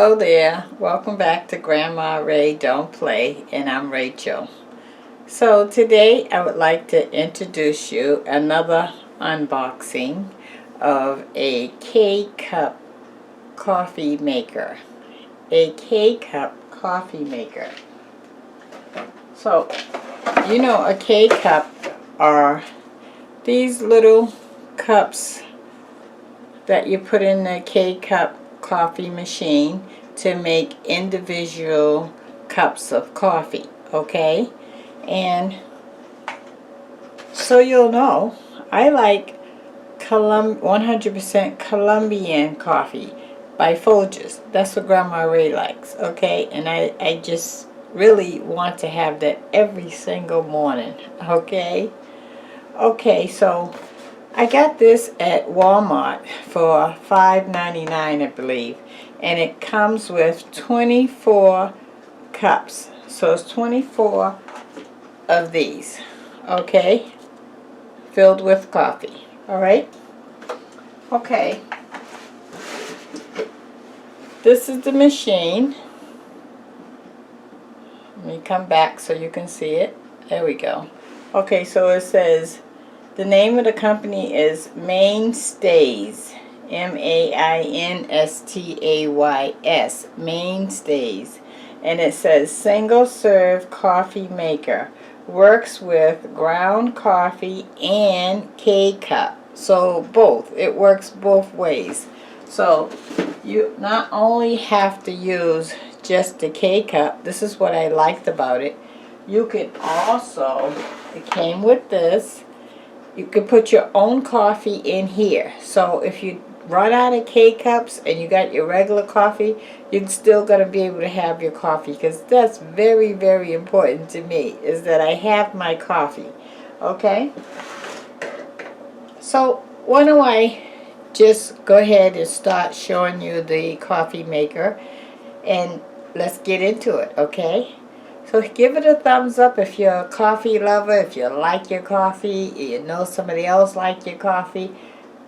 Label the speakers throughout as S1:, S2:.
S1: Hello there, welcome back to Grandma Ray Don't Play, and I'm Rachel. So today I would like to introduce you another unboxing of a K-Cup coffee maker. A K-Cup coffee maker. So, you know, a K-Cup are these little cups that you put in the K-Cup coffee machine to make individual cups of coffee, okay? And so you'll know, I like 100% Colombian coffee by Folgers. That's what Grandma Ray likes, okay? And I just really want to have that every single morning, okay? Okay, so I got this at Walmart for $5.99, I believe, and it comes with 24 cups. So it's 24 of these, okay, filled with coffee. All right. Okay. This is the machine. Let me come back so you can see it. There we go. Okay, so it says, the name of the company is Mainstays, M-A-I-N-S-T-A-Y-S, Mainstays, and it says single serve coffee maker, works with ground coffee and K-Cup, so both, it works both ways. So you not only have to use just the K-Cup, this is what I liked about it, you could also, it came with this, you could put your own coffee in here. So if you run out of K-Cups and you got your regular coffee, you're still going to be able to have your coffee, because that's very, very important to me, is that I have my coffee. Okay? So why don't I just go ahead and start showing you the coffee maker, and let's get into it, okay? So give it a thumbs up if you're a coffee lover, if you like your coffee, you know somebody else like your coffee.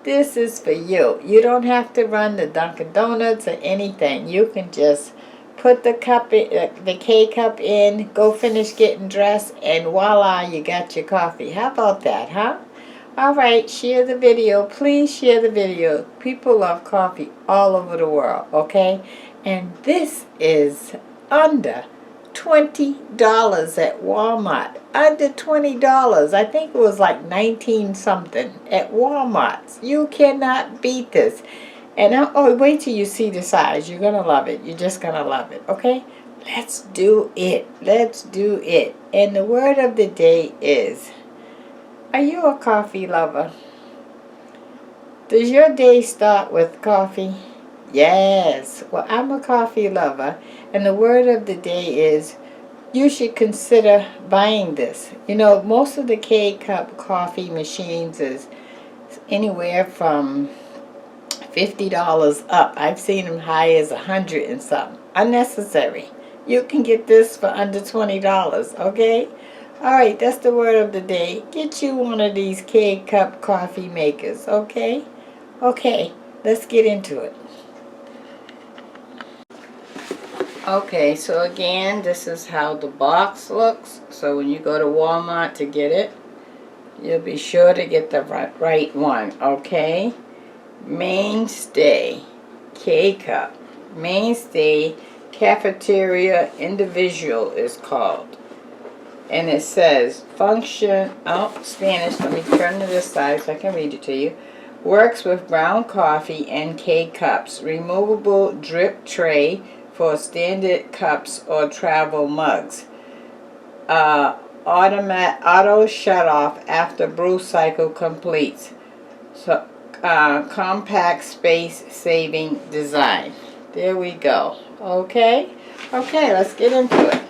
S1: This is for you. You don't have to run the Dunkin' Donuts or anything. You can just put the cup in, the K-Cup in, go finish getting dressed, and voila, you got your coffee. How about that, huh? Alright, share the video. Please share the video. People love coffee all over the world, okay? And this is under $20 at Walmart. Under $20. I think it was like 19 something at Walmart. You cannot beat this. And oh, wait till you see the size. You're gonna love it. You're just gonna love it. Okay? Let's do it. Let's do it. And the word of the day is, are you a coffee lover? Does your day start with coffee? Yes. Well, I'm a coffee lover, and the word of the day is, you should consider buying this. You know, most of the K-Cup coffee machines is anywhere from $50 up. I've seen them high as $100 and something. Unnecessary. You can get this for under $20, okay? Alright, that's the word of the day. Get you one of these K-Cup coffee makers, okay? Okay, let's get into it. Okay, so again, this is how the box looks. So when you go to Walmart to get it, you'll be sure to get the right one, okay? Mainstay K-Cup. Mainstay Cafeteria Individual is called. And it says, function, Spanish, let me turn to this side so I can read it to you. Works with ground coffee and K-Cups. Removable drip tray for standard cups or travel mugs. Auto shut off after brew cycle completes. So compact space saving design. There we go. Okay, let's get into it.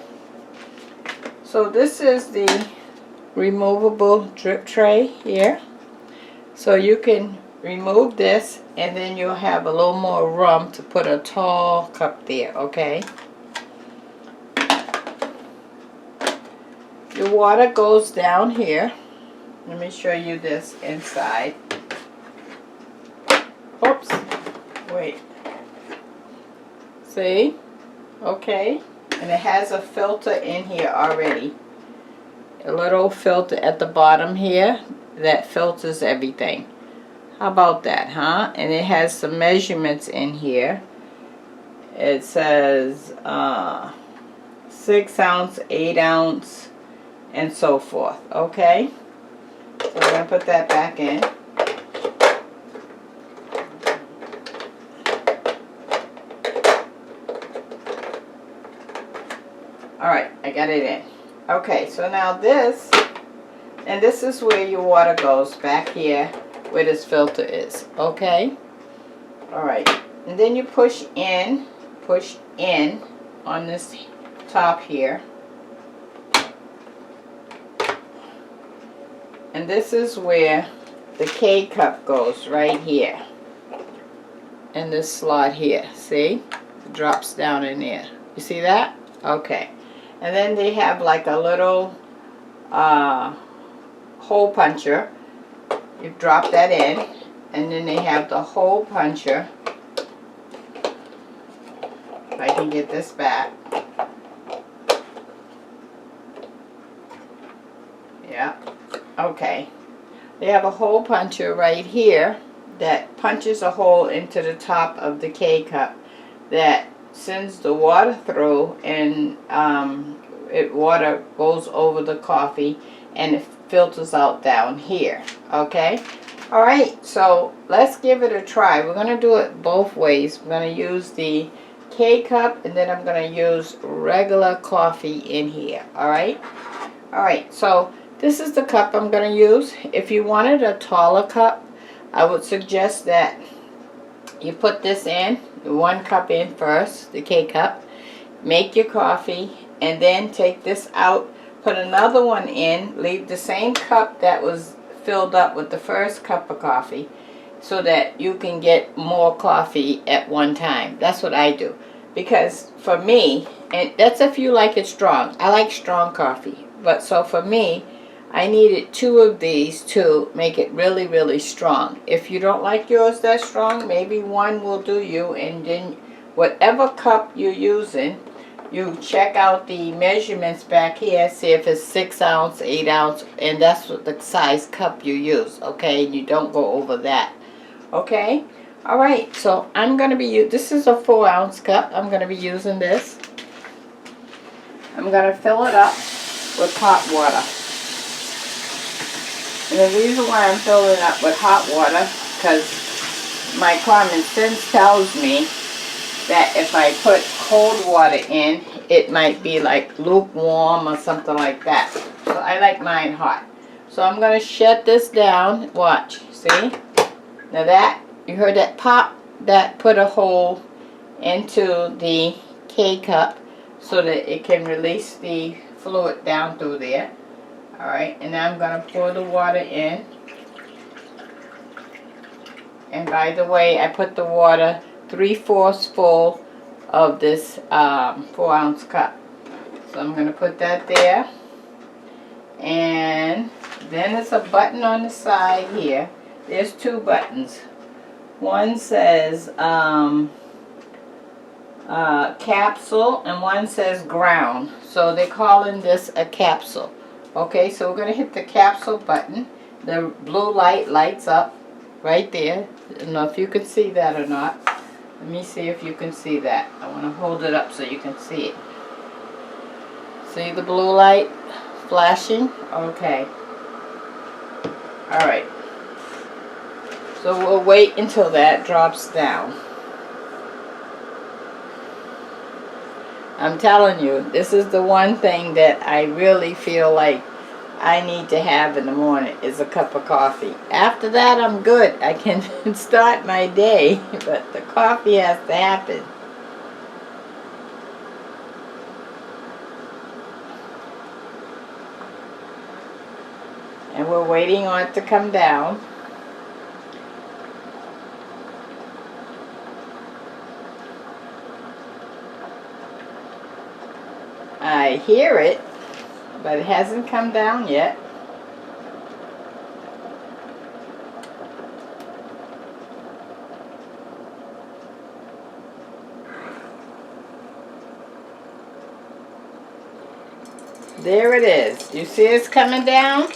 S1: So this is the removable drip tray here. So you can remove this, and then you'll have a little more room to put a tall cup there, okay? Your water goes down here. Let me show you this inside. Oops, wait. See? Okay. And it has a filter in here already. A little filter at the bottom here that filters everything. How about that, huh? And it has some measurements in here. It says 6 ounce, 8 ounce, and so forth. Okay? So I'm going to put that back in. Alright, I got it in. Okay, so now this, and this is where your water goes, back here where this filter is. Okay? Alright, and then you push in on this top here. And this is where the K cup goes, right here. In this slot here, see? It drops down in there. You see that? Okay. And then they have like a little hole puncher. You drop that in. And then they have the hole puncher. If I can get this back. Yeah. Okay. They have a hole puncher right here that punches a hole into the top of the K-cup that sends the water through, and water goes over the coffee and it filters out down here. Okay? Alright, so let's give it a try. We're going to do it both ways. We're going to use the K-cup, and then I'm going to use regular coffee in here. Alright? Alright, so this is the cup I'm going to use. If you wanted a taller cup, I would suggest that you put this in, the 1 cup in first, the K-cup, make your coffee, and then take this out, put another one in, leave the same cup that was filled up with the first cup of coffee, so that you can get more coffee at one time. That's what I do. Because for me, and that's if you like it strong. I like strong coffee. But so for me, I needed 2 of these to make it really, really strong. If you don't like yours that strong, maybe 1 will do you. And then whatever cup you're using, you check out the measurements back here, see if it's 6 ounce, 8 ounce, and that's what the size cup you use, okay? And you don't go over that, okay? Alright, so I'm going to be, this is a 4 ounce cup. I'm going to be using this. I'm going to fill it up with hot water. And the reason why I'm filling it up with hot water, because my common sense tells me that if I put cold water in, it might be like lukewarm or something like that. So I like mine hot. So I'm going to shut this down. Watch. See? Now that, you heard that pop? That put a hole into the K-cup so that it can release the fluid down through there. Alright, and now I'm going to pour the water in. And by the way, I put the water 3/4 full of this 4 ounce cup. So I'm going to put that there. And then there's a button on the side here. There's 2 buttons. One says capsule and one says ground. So they're calling this a capsule. Okay, so we're going to hit the capsule button. The blue light lights up right there. I don't know if you can see that or not. Let me see if you can see that. I want to hold it up so you can see it. See the blue light flashing? Okay. Alright. So we'll wait until that drops down. I'm telling you, this is the one thing that I really feel like I need to have in the morning is a cup of coffee. After that, I'm good. I can start my day, but the coffee has to happen. And we're waiting on it to come down. I hear it, but it hasn't come down yet. There it is. You see it's coming down?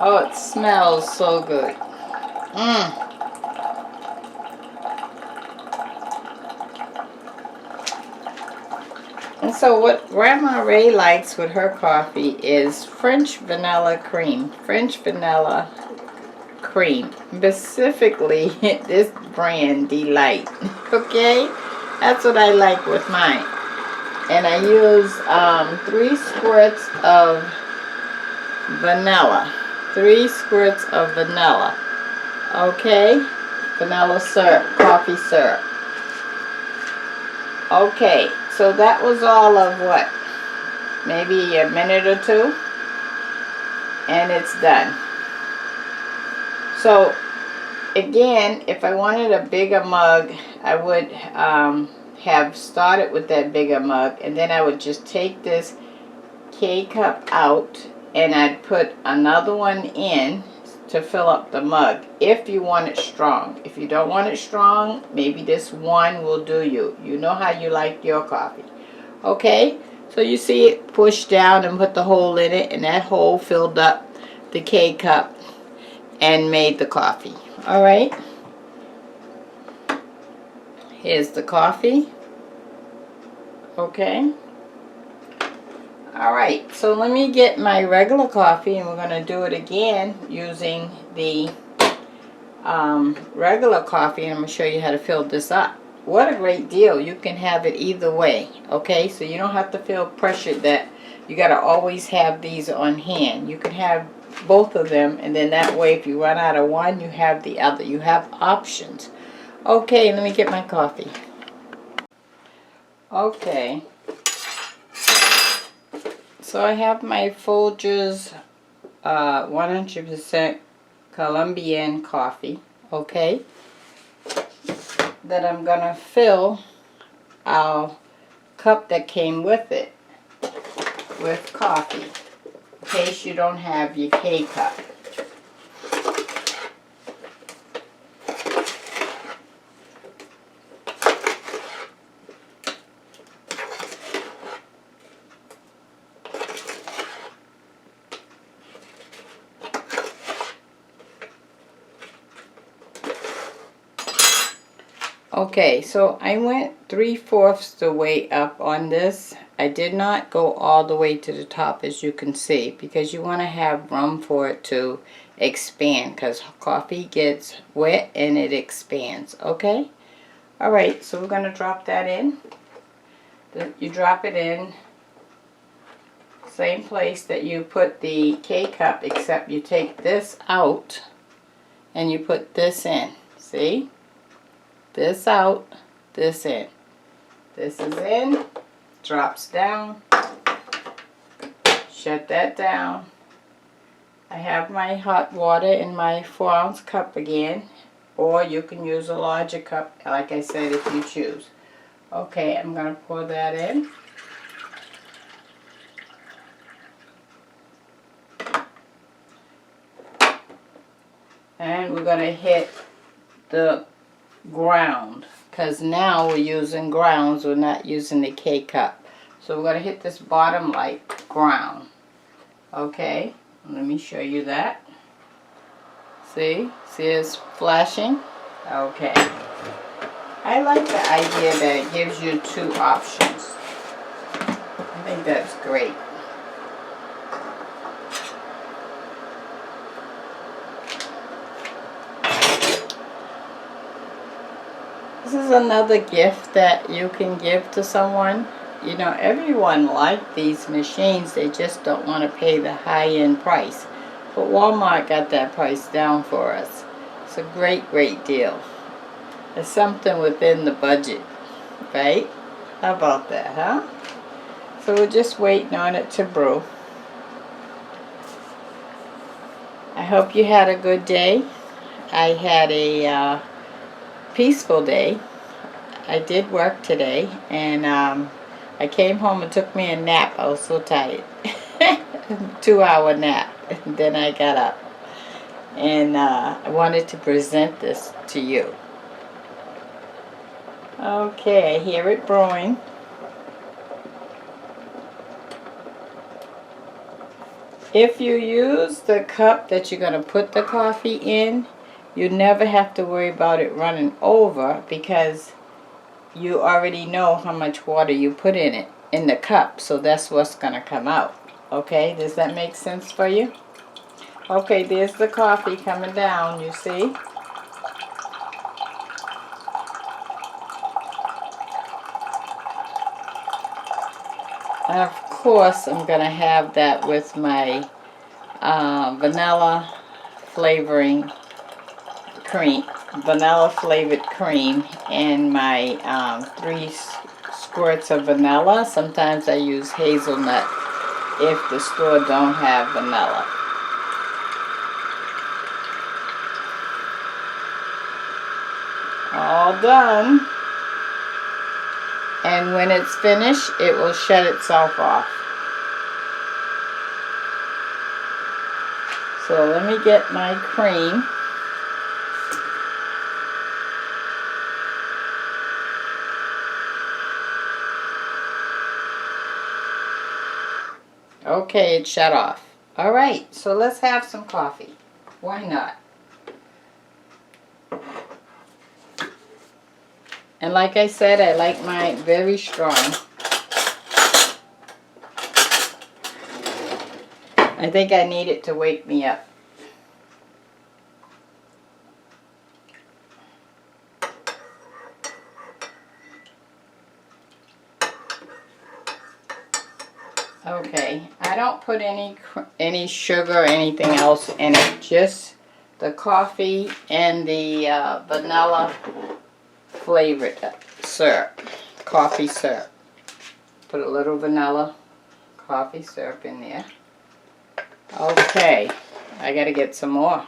S1: Oh, it smells so good. Mmm. And so what Grandma Ray likes with her coffee is French vanilla cream. French vanilla cream. Specifically this brand, Delight. Okay? That's what I like with mine. And I use 3 squirts of vanilla. 3 squirts of vanilla. Okay? Vanilla syrup, coffee syrup. Okay, so that was all of what? Maybe a minute or two? And it's done. So, again, if I wanted a bigger mug, I would have started with that bigger mug, and then I would just take this K-cup out and I'd put another one in to fill up the mug if you want it strong. If you don't want it strong, maybe this one will do you. You know how you like your coffee. Okay, so you see it push down and put the hole in it, and that hole filled up the K-cup and made the coffee. Alright, here's the coffee. Okay. Alright, so let me get my regular coffee, and we're going to do it again using the regular coffee, and I'm going to show you how to fill this up. What a great deal. You can have it either way, okay? So you don't have to feel pressured that you got to always have these on hand. You can have both of them, and then that way if you run out of one, you have the other. You have options. Okay, let me get my coffee. Okay. So I have my Folgers 100% Colombian coffee, okay, that I'm going to fill our cup that came with it with coffee, in case you don't have your K-cup. Okay, so I went 3/4 the way up on this. I did not go all the way to the top, as you can see, because you want to have room for it to expand, because coffee gets wet and it expands. Okay, alright, so we're going to drop that in. You drop it in same place that you put the K-cup, except you take this out and you put this in. See? This out, this in. This is in, drops down, shut that down. I have my hot water in my 4-ounce cup again, or you can use a larger cup, like I said, if you choose. Okay, I'm going to pour that in. And we're going to hit the ground, because now we're using grounds, we're not using the K-cup. So we're going to hit this bottom like ground. Okay, let me show you that. See it's flashing? Okay. I like the idea that it gives you 2 options. I think that's great. This is another gift that you can give to someone. You know, everyone likes these machines. They just don't want to pay the high-end price. But Walmart got that price down for us. It's a great, great deal. It's something within the budget, right? How about that, huh? So we're just waiting on it to brew. I hope you had a good day. I had a peaceful day. I did work today, and I came home and took me a nap. I was so tired. 2-hour nap. And then I got up, and I wanted to present this to you. Okay, I hear it brewing. If you use the cup that you're going to put the coffee in, you never have to worry about it running over because you already know how much water you put in it, in the cup. So that's what's going to come out. Okay, does that make sense for you? Okay, there's the coffee coming down, you see? And of course, I'm going to have that with my vanilla flavoring cream, vanilla flavored cream, and my 3 squirts of vanilla. Sometimes I use hazelnut if the store don't have vanilla. All done. And when it's finished, it will shut itself off. So let me get my cream. Okay, it shut off. Alright, so let's have some coffee. Why not? And like I said, I like mine very strong. I think I need it to wake me up. Okay, I don't put any sugar or anything else in it, just the coffee and the vanilla flavored syrup, coffee syrup. Put a little vanilla coffee syrup in there. Okay, I gotta get some more.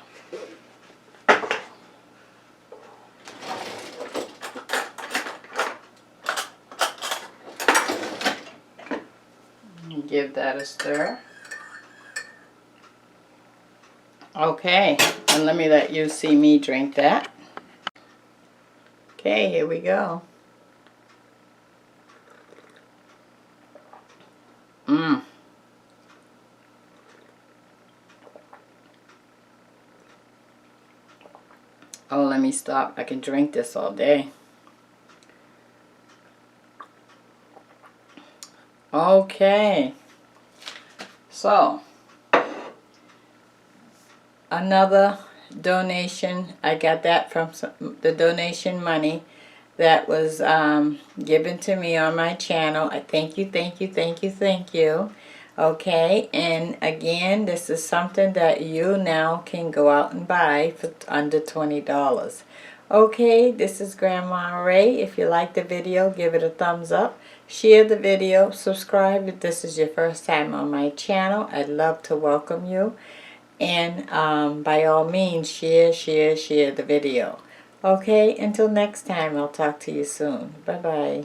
S1: Give that a stir. Okay, and let me let you see me drink that. Okay, here we go. Mmm. Oh, let me stop. I can drink this all day. Okay. So, another donation. I got that from the donation money that was given to me on my channel. I thank you, thank you, thank you, thank you. Okay, and again, this is something that you now can go out and buy for under $20. Okay, this is Grandma Ray. If you like the video, give it a thumbs up. Share the video. Subscribe if this is your first time on my channel. I'd love to welcome you. And by all means, share the video. Okay, until next time, I'll talk to you soon. Bye-bye.